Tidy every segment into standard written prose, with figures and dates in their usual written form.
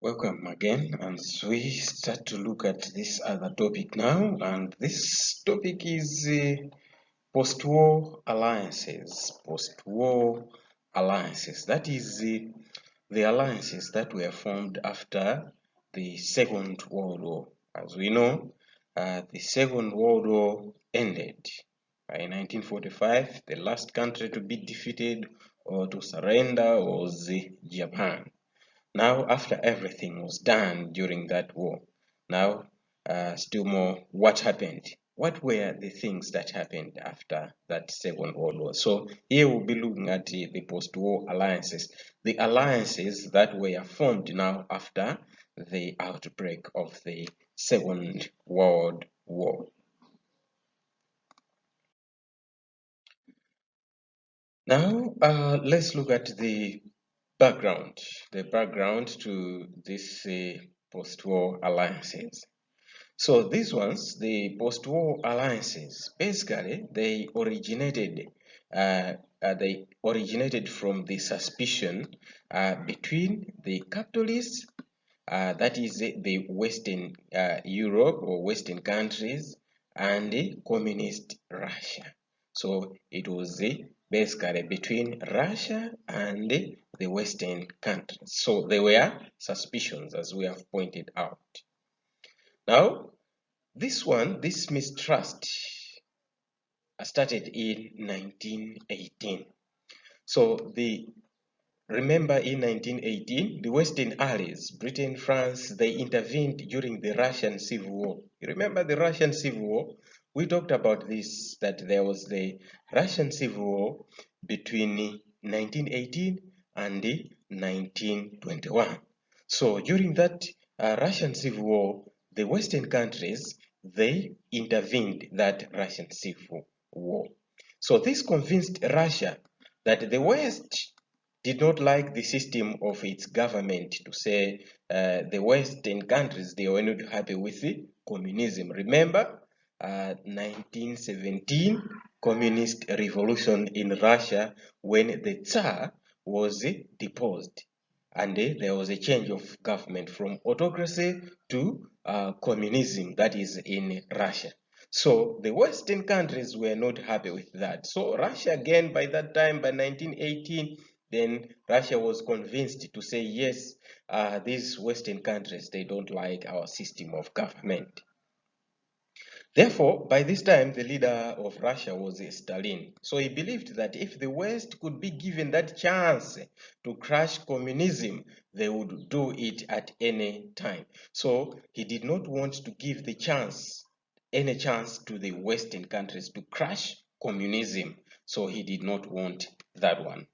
Welcome again, and we start to look at this other topic now, and this topic is post-war alliances. Post-war alliances, that is the alliances that were formed after the Second World War. As we know, the Second World War ended in 1945. The last country to be defeated or to surrender was Japan. Now, after everything was done during that war, now still more, what happened? What were the things that happened after that Second World War? So here we'll be looking at the post-war alliances, the alliances that were formed now after the outbreak of the Second World War. Now, let's look at the background to this post-war alliances. So these ones, the post-war alliances, basically they originated from the suspicion between the capitalists, that is the Western Europe or Western countries, and the communist Russia. So it was basically between Russia and the Western countries. So there were suspicions, as we have pointed out. Now, this mistrust started in 1918. So remember in 1918, the Western allies, Britain, France, they intervened during the Russian Civil War. You remember the Russian Civil War? We talked about this, that there was the Russian Civil War between 1918 and 1921. So during that Russian Civil War, the Western countries, they intervened that Russian Civil War. So this convinced Russia that the West did not like the system of its government, to say the Western countries, they were not happy with the communism. Remember 1917 communist revolution in Russia, when the Tsar was deposed and there was a change of government from autocracy to communism, that is in Russia. So the Western countries were not happy with that. So Russia again, by that time, by 1918, then Russia was convinced to say, yes, these Western countries, they don't like our system of government. Therefore, by this time, the leader of Russia was Stalin. So he believed that if the West could be given that chance to crush communism, they would do it at any time. So he did not want to give any chance to the Western countries to crush communism. So he did not want that one.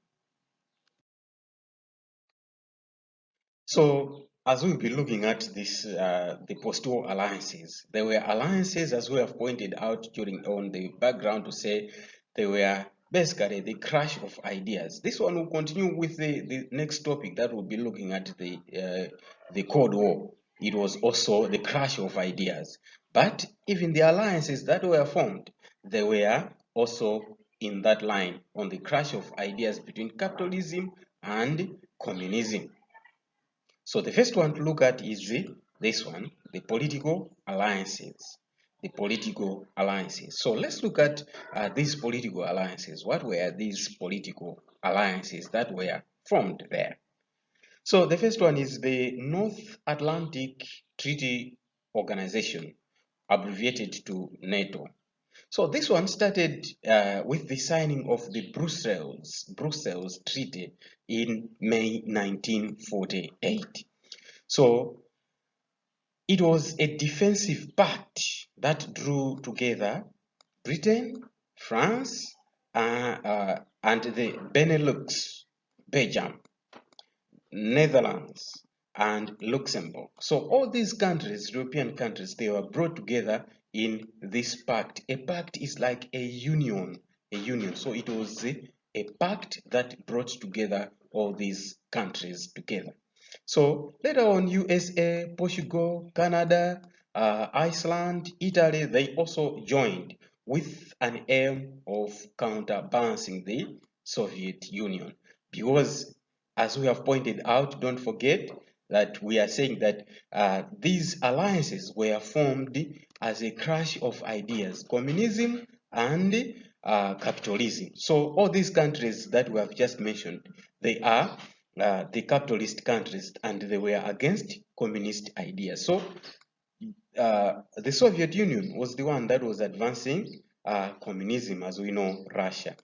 So as we'll be looking at this, the post-war alliances, there were alliances, as we have pointed out on the background, to say they were basically the crash of ideas. This one will continue with the next topic that we'll be looking at, the Cold War. It was also the crash of ideas. But even the alliances that were formed, they were also in that line, on the crash of ideas between capitalism and communism. So the first one to look at is this one, the political alliances. The political alliances. So let's look at these political alliances. What were these political alliances that were formed there? So the first one is the North Atlantic Treaty Organization, abbreviated to NATO. So this one started with the signing of the Brussels Treaty in May 1948. So it was a defensive pact that drew together Britain, France, and the Benelux, Belgium, Netherlands, and Luxembourg. So all these countries, European countries, they were brought together in this pact. A pact is like a union. So it was a pact that brought together all these countries together. So later on, USA, Portugal, Canada, Iceland, Italy, they also joined with an aim of counterbalancing the Soviet Union. Because, as we have pointed out, don't forget that we are saying that these alliances were formed as a clash of ideas, communism and capitalism. So all these countries that we have just mentioned, they are the capitalist countries and they were against communist ideas. So the Soviet Union was the one that was advancing communism, as we know, Russia.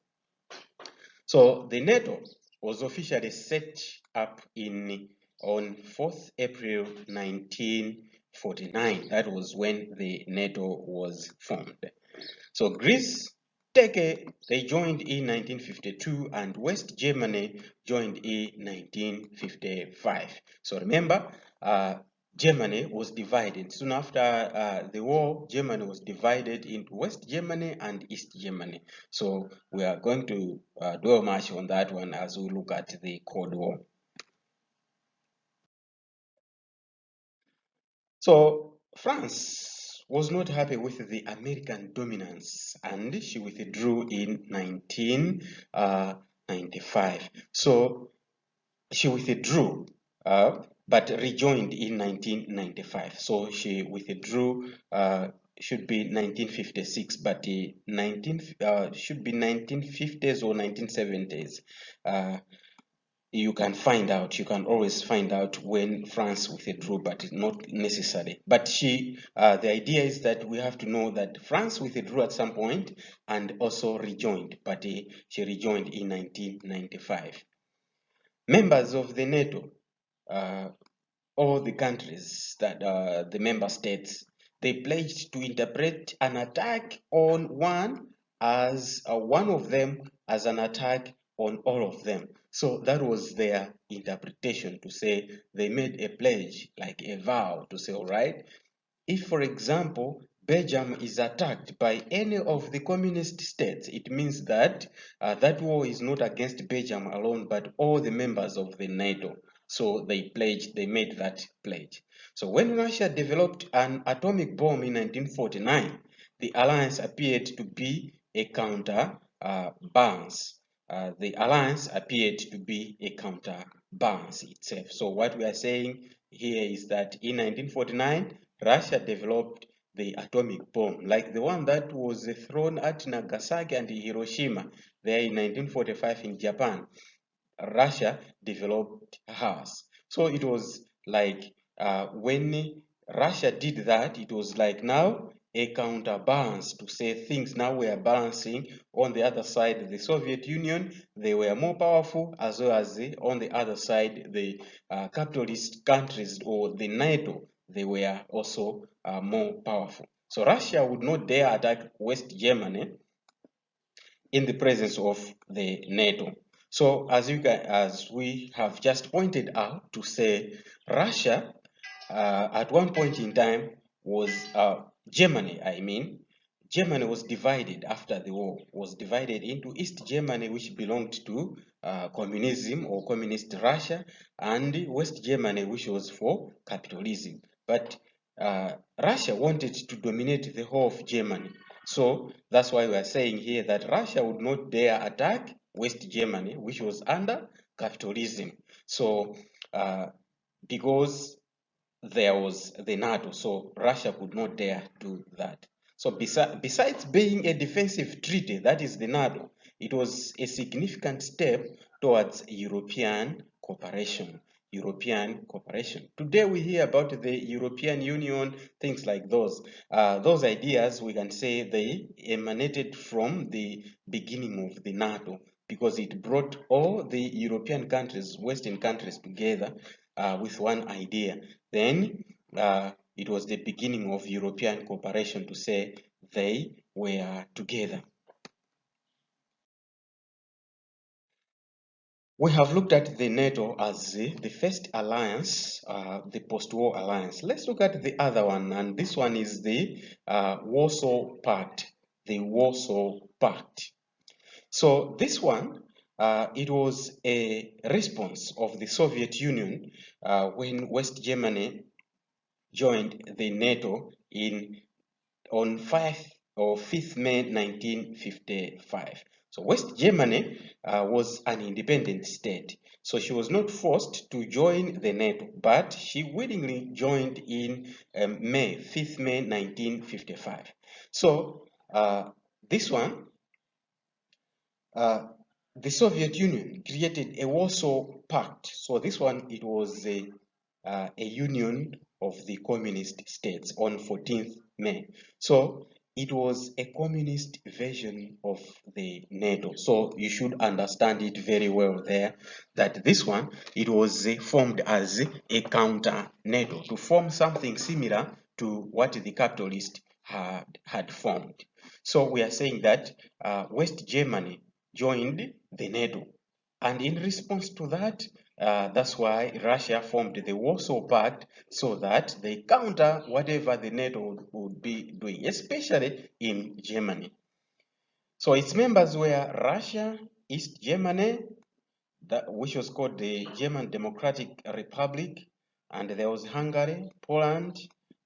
So the NATO was officially set up on 4th April 1949. That was when the NATO was formed. So Greece, Turkey, they joined in 1952 and West Germany joined in 1955. So remember, Germany was divided. Soon after the war, Germany was divided into West Germany and East Germany. So we are going to dwell much on that one as we look at the Cold War. So France was not happy with the American dominance and she withdrew in 1995. So she withdrew but rejoined in 1995. So she withdrew, should be 1956, but should be 1950s or 1970s. You can find out, you can always find out when France withdrew, but not necessary. But the idea is that we have to know that France withdrew at some point and also rejoined, but she rejoined in 1995. Members of the NATO, uh, all the countries that the member states, they pledged to interpret an attack on one of them as an attack on all of them. So that was their interpretation, to say they made a pledge, like a vow, to say, all right, if, for example, Belgium is attacked by any of the communist states, it means that that war is not against Belgium alone, but all the members of the NATO. So they made that pledge. So when Russia developed an atomic bomb in 1949, the alliance appeared to be a counterbalance. The alliance appeared to be a counterbalance itself. So what we are saying here is that in 1949, Russia developed the atomic bomb, like the one that was thrown at Nagasaki and Hiroshima there in 1945 in Japan. Russia developed hers. So it was like when Russia did that, it was like now a counterbalance, to say things now were balancing. On the other side, the Soviet Union, they were more powerful, as well as on the other side, the capitalist countries or the NATO, they were also more powerful. So Russia would not dare attack West Germany in the presence of the NATO. So as we have just pointed out, to say Russia at one point in time was Germany, Germany was divided after the war, was divided into East Germany, which belonged to communism or communist Russia, and West Germany, which was for capitalism. But Russia wanted to dominate the whole of Germany. So that's why we are saying here that Russia would not dare attack West Germany, which was under capitalism. So because there was the NATO, so Russia could not dare do that. So besides being a defensive treaty, that is the NATO, it was a significant step towards European cooperation. European cooperation. Today we hear about the European Union, things like those. Those ideas, we can say they emanated from the beginning of the NATO, because it brought all the European countries, Western countries together with one idea. Then it was the beginning of European cooperation, to say they were together. We have looked at the NATO as the first alliance, the post-war alliance. Let's look at the other one, and this one is the Warsaw Pact, the Warsaw Pact. So this one, it was a response of the Soviet Union when West Germany joined the NATO on 5th May 1955. So West Germany was an independent state. So she was not forced to join the NATO, but she willingly joined in May, 5th May 1955. So this one, uh, the Soviet Union created a Warsaw Pact. So this one, it was a union of the communist states on 14th May. So it was a communist version of the NATO. So you should understand it very well there, that this one, it was formed as a counter NATO to form something similar to what the capitalists had formed. So we are saying that West Germany joined the NATO. And in response to that, that's why Russia formed the Warsaw Pact, so that they counter whatever the NATO would be doing, especially in Germany. So its members were Russia, East Germany, which was called the German Democratic Republic, and there was Hungary, Poland,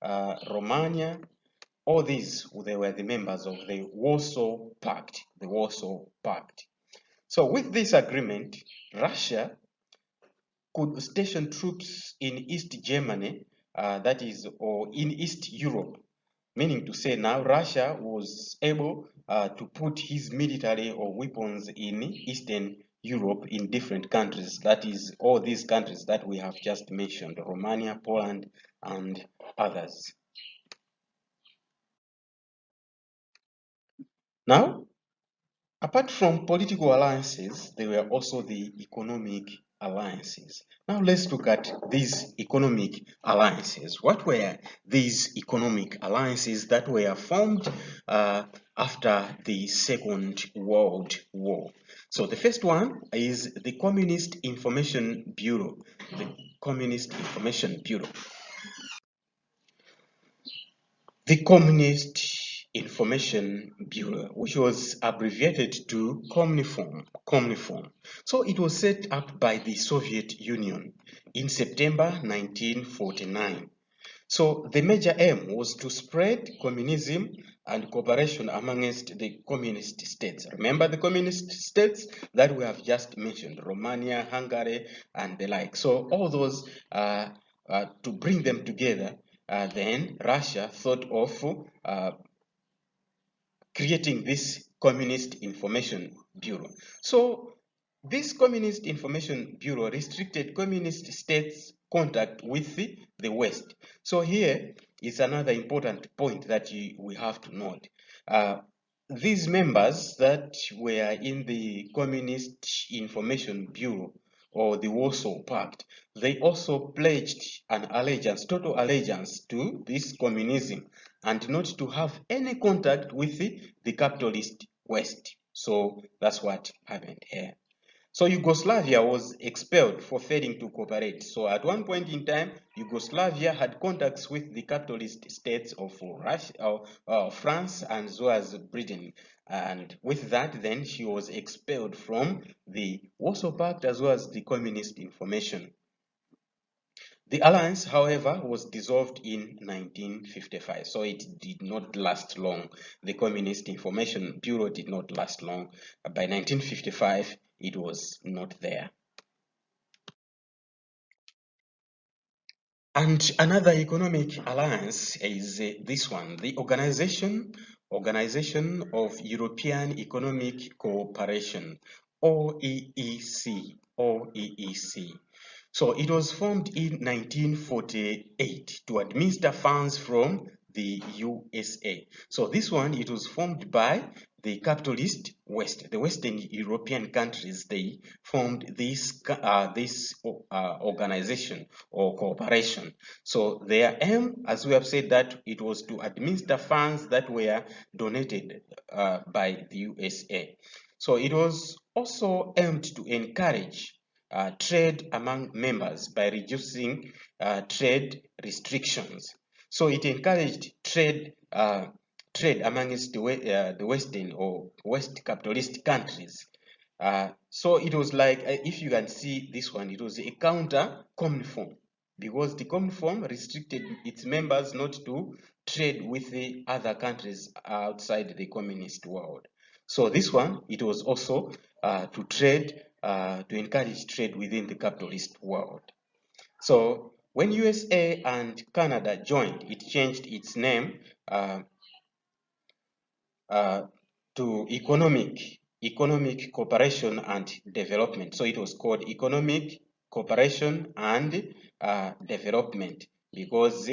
Romania. All these, they were the members of the Warsaw Pact, the Warsaw Pact. So with this agreement, Russia could station troops in East Germany, that is, or in East Europe, meaning to say now Russia was able to put his military or weapons in Eastern Europe in different countries, that is, all these countries that we have just mentioned, Romania, Poland, and others. Now, apart from political alliances, there were also the economic alliances. Now let's look at these economic alliances. What were these economic alliances that were formed after the Second World War? So the first one is the Communist Information Bureau. The Communist Information Bureau. The Communist Information Bureau, which was abbreviated to Comniform. So it was set up by the Soviet Union in September 1949. So the major aim was to spread communism and cooperation amongst the communist states. Remember the communist states that we have just mentioned, Romania, Hungary, and the like. So all those, to bring them together, then Russia thought of creating this Communist Information Bureau. So this Communist Information Bureau restricted communist states' contact with the West. So here is another important point that we have to note. These members that were in the Communist Information Bureau or the Warsaw Pact, they also pledged an allegiance, total allegiance to this communism, and not to have any contact with the capitalist West. So that's what happened here. So Yugoslavia was expelled for failing to cooperate. So at one point in time, Yugoslavia had contacts with the capitalist states of Russia, France, and as well as Britain. And with that, then she was expelled from the Warsaw Pact as well as the Communist Information. The alliance, however, was dissolved in 1955, so it did not last long. The Communist Information Bureau did not last long. By 1955, it was not there. And another economic alliance is this one, the Organization of European Economic Cooperation, OEEC, OEEC. So it was formed in 1948 to administer funds from the USA. So this one, it was formed by the capitalist West, the Western European countries. They formed this organization or cooperation. So their aim, as we have said, that it was to administer funds that were donated by the USA. So it was also aimed to encourage trade among members by reducing trade restrictions. So it encouraged trade amongst the Western or West capitalist countries. So it was like, if you can see this one, it was a counter Communiform, because the Communiform restricted its members not to trade with the other countries outside the communist world. So this one, it was also to trade, to encourage trade within the capitalist world. So when USA and Canada joined, it changed its name to economic cooperation and development. So it was called economic cooperation and development, because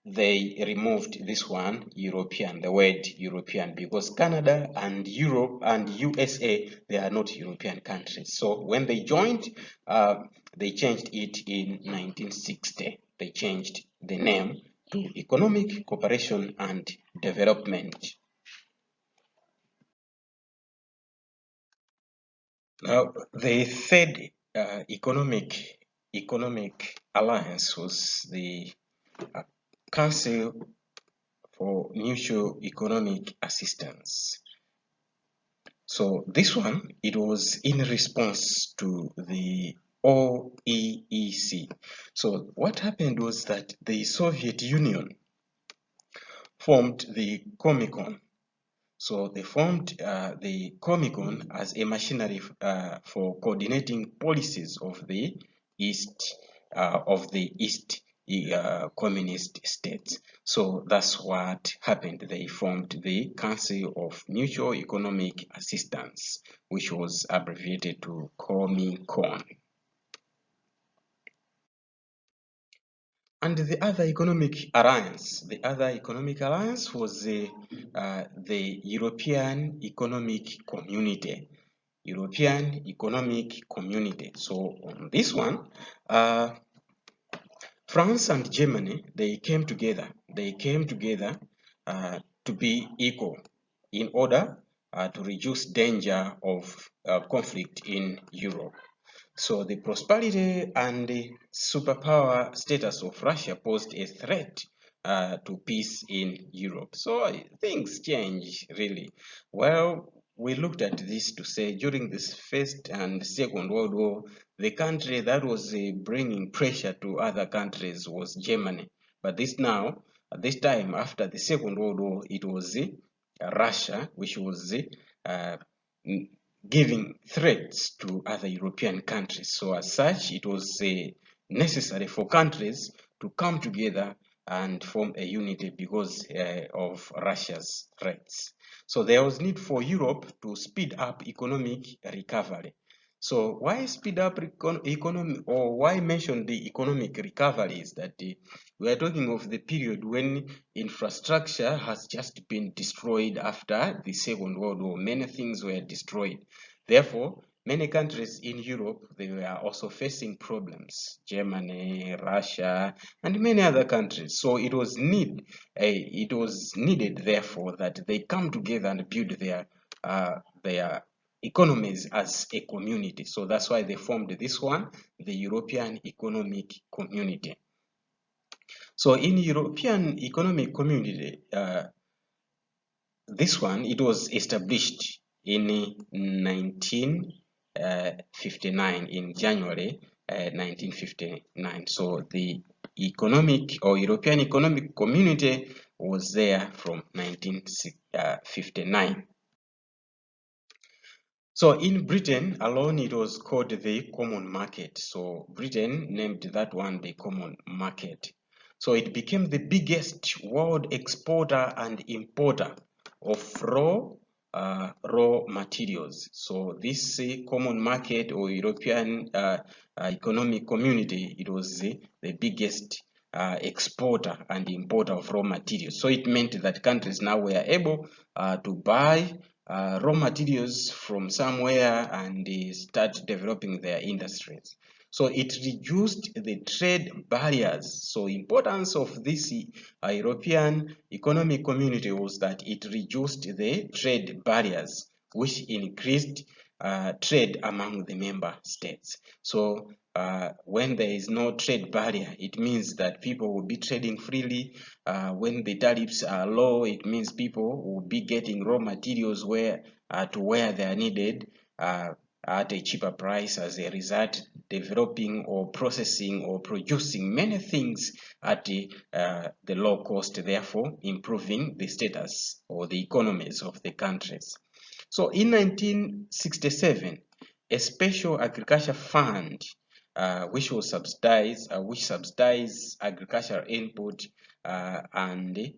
they removed this one, European, the word European, because Canada and Europe and USA, they are not European countries. So when they joined, they changed it in 1960. They changed the name to Economic Cooperation and Development. Now, the third economic alliance was the Council for Mutual Economic Assistance. So this one, it was in response to the OEEC. So what happened was that the Soviet Union formed the Comecon. So they formed the Comecon as a machinery for coordinating policies of the East communist states. So that's what happened. They formed the Council of Mutual Economic Assistance, which was abbreviated to Comecon. And the other economic alliance was the European Economic Community. European Economic Community. So on this one, France and Germany, they came together. They came together to be equal in order to reduce danger of conflict in Europe. So the prosperity and the superpower status of Russia posed a threat to peace in Europe. So things change really. Well, we looked at this to say during this First and Second World War, the country that was bringing pressure to other countries was Germany. But this time after the Second World War, it was Russia, which was giving threats to other European countries. So as such, it was necessary for countries to come together and form a unity because of Russia's threats. So there was need for Europe to speed up economic recovery. So why speed up economy, or why mention the economic recovery, is that we are talking of the period when infrastructure has just been destroyed after the Second World War. Many things were destroyed. Therefore, many countries in Europe, they were also facing problems. Germany, Russia, and many other countries. So it was needed, therefore, that they come together and build their economies as a community. So that's why they formed this one, the European Economic Community. So in European Economic Community, this one, it was established in 1959, in January 1959. So the economic or European Economic Community was there from 1959. So in Britain alone, it was called the Common Market. So Britain named that one the Common Market. So it became the biggest world exporter and importer of raw materials. So this Common Market or European Economic Community, it was the biggest exporter and importer of raw materials. So it meant that countries now were able to buy raw materials from somewhere and start developing their industries. So it reduced the trade barriers. So importance of this European Economic Community was that it reduced the trade barriers, which increased trade among the member states. So when there is no trade barrier, it means that people will be trading freely. When the tariffs are low, it means people will be getting raw materials to where they are needed at a cheaper price, as a result developing or processing or producing many things at the low cost, therefore improving the status or the economies of the countries. So in 1967, a special agriculture fund which subsidized agricultural input and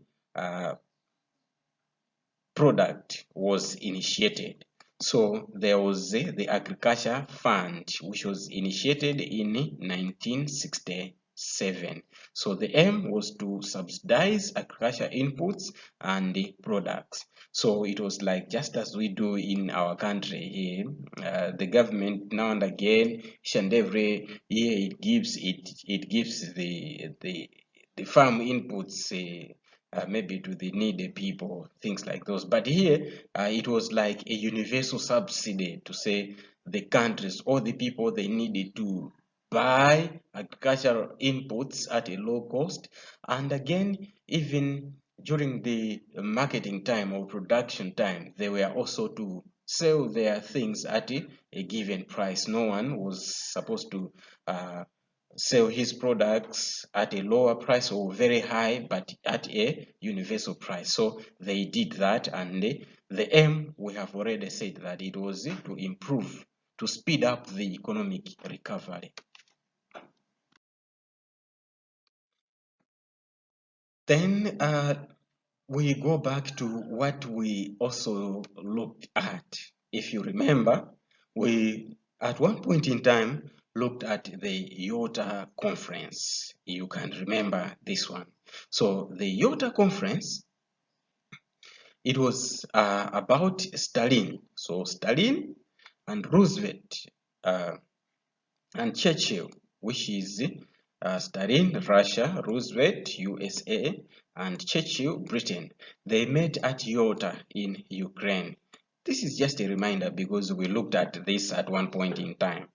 product was initiated. So there was the agriculture fund which was initiated in 1967. So the aim was to subsidize agriculture inputs and the products. So it was like just as we do in our country here, the government now and again, each and every year, it gives the farm inputs maybe to the needy people, things like those. But here, it was like a universal subsidy to say the countries or the people, they needed to buy agricultural inputs at a low cost. And again, even during the marketing time or production time, they were also to sell their things at a given price. No one was supposed to sell his products at a lower price or very high, but at a universal price. So they did that, and the aim, we have already said that it was to improve, to speed up the economic recovery. Then we go back to what we also looked at. If you remember, we at one point in time looked at the Yalta Conference. You can remember this one. So the Yalta Conference, it was about Stalin. So Stalin and Roosevelt and Churchill, which is Stalin, Russia, Roosevelt, USA, and Churchill, Britain. They met at Yalta in Ukraine. This is just a reminder because we looked at this at one point in time.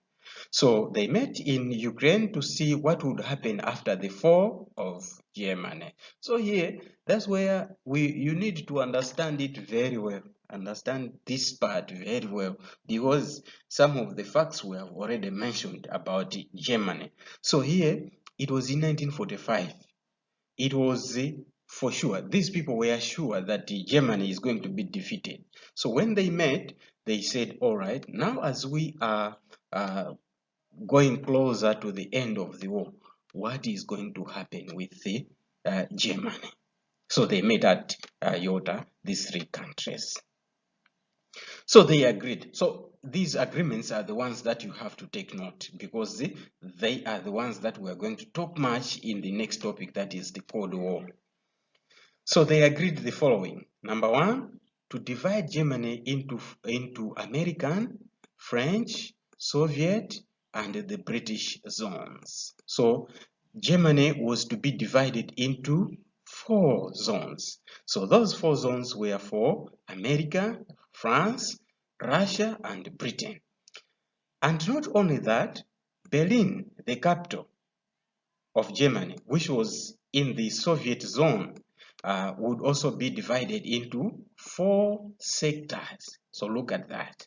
So they met in Ukraine to see what would happen after the fall of Germany. So here, that's where you need to understand it very well. Understand this part very well, because some of the facts we have already mentioned about Germany. So here, it was in 1945. It was for sure. These people were sure that Germany is going to be defeated. So when they met, they said, all right, now as we are going closer to the end of the war, what is going to happen with the Germany? So they met at Yalta, these three countries. So they agreed. So these agreements are the ones that you have to take note, because they are the ones that we are going to talk much in the next topic, that is the Cold War. So they agreed the following. Number one, to divide Germany into American, French, Soviet, and the British zones. So Germany was to be divided into 4 zones. So those 4 zones were for America, France, Russia, and Britain. And not only that, Berlin, the capital of Germany, which was in the Soviet zone, would also be divided into 4 sectors. So look at that.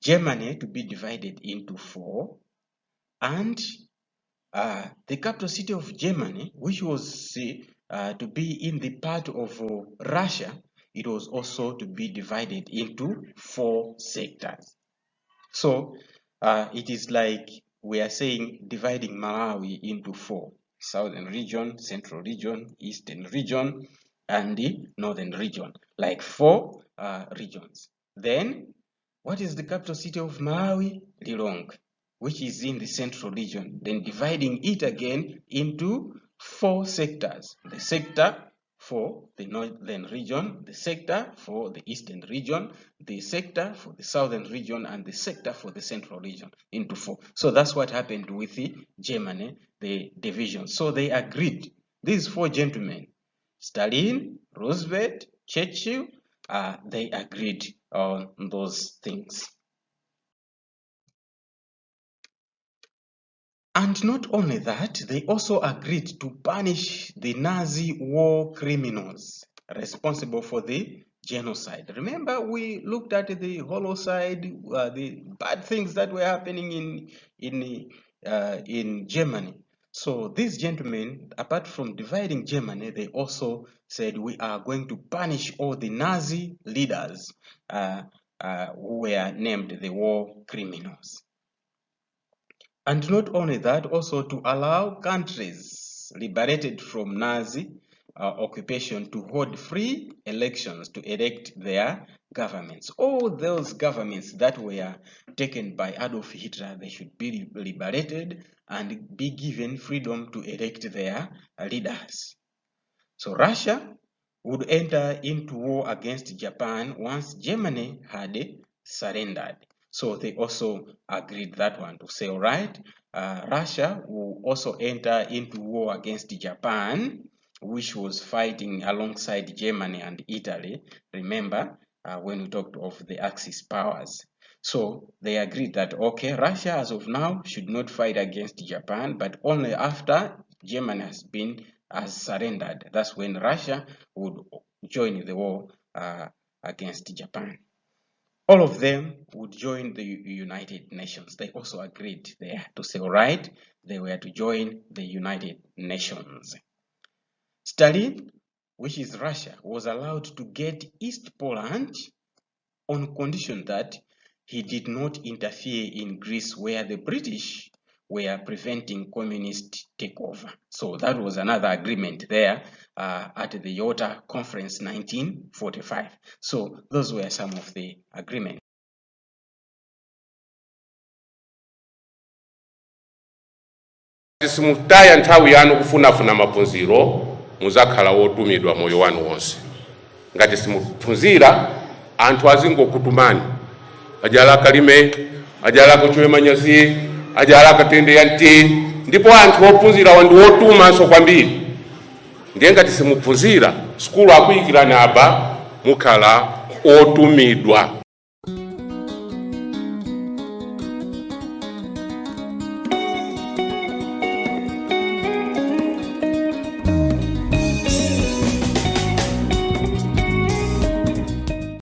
Germany to be divided into 4, and the capital city of Germany, which was to be in the part of Russia, it was also to be divided into 4 sectors. So it is like we are saying dividing Malawi into 4: southern region, central region, eastern region, and the northern region, like 4 regions. Then, what is the capital city of Malawi? Lilongwe, which is in the central region. Then dividing it again into 4 sectors: the sector for the northern region, the sector for the eastern region, the sector for the southern region, and the sector for the central region, into 4. So that's what happened with the Germany, the division. So they agreed, these 4 gentlemen, Stalin, Roosevelt, Churchill, they agreed on those things. And not only that, they also agreed to punish the Nazi war criminals responsible for the genocide. Remember, we looked at the holocide, the bad things that were happening in Germany. So these gentlemen, apart from dividing Germany, they also said we are going to punish all the Nazi leaders who were named the war criminals. And not only that, also to allow countries liberated from Nazi occupation to hold free elections to elect their governments. All those governments that were taken by Adolf Hitler, they should be liberated and be given freedom to elect their leaders. So Russia would enter into war against Japan once Germany had surrendered. So they also agreed that one to say, all right, Russia will also enter into war against Japan, which was fighting alongside Germany and Italy. Remember when we talked of the Axis powers. So they agreed that, okay, Russia as of now should not fight against Japan, but only after Germany has surrendered. That's when Russia would join the war against Japan. All of them would join the United Nations. They also agreed there to say, all right, they were to join the United Nations. Stalin, which is Russia, was allowed to get East Poland on condition that he did not interfere in Greece, where the British were preventing communist takeover. So that was another agreement there at the Yalta Conference 1945. So those were some of the agreements. Simutaya nthawi yanu kufunafuna maphunziro muzakhala wotumidwa moyo wanu wonse. Ngati simuphunzira anthu azingokutumani ajala kalime ajala kuchwe manyazi ajala katende yanti ndipo anthu ophunzira wandu wotuma so kwambiri. Ndiye ngati simuphunzira skulu akuyikirani aba mukhala otumidwa.